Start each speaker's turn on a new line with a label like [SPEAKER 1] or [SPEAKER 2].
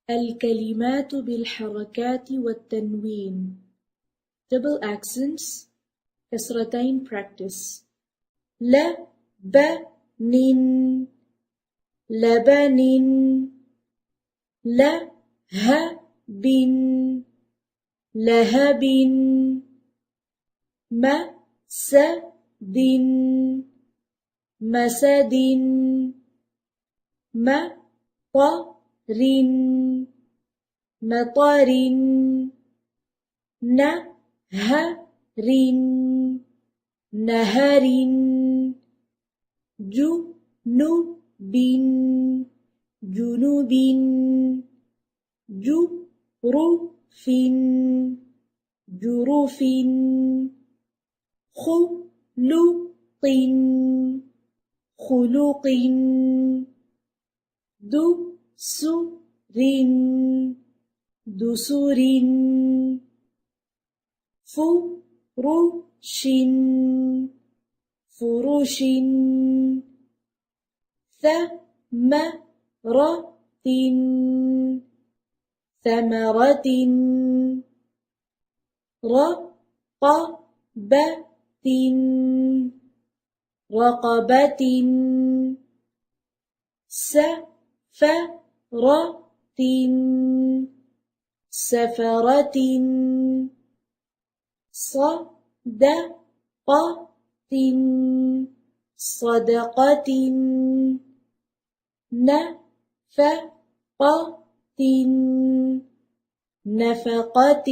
[SPEAKER 1] الكلمات بالحركات والتنوين. Double accents. كسرتين practice. لبن لبن لهب لهب مسد مسد مطر مطر نهر نهر جنوب جنوب جرف جرف خلق خلق دسر دسر فرش فرش ثمرة ثمرة رقبة رقبة سفرة سفرة صدقة صدقة نفقة نفقة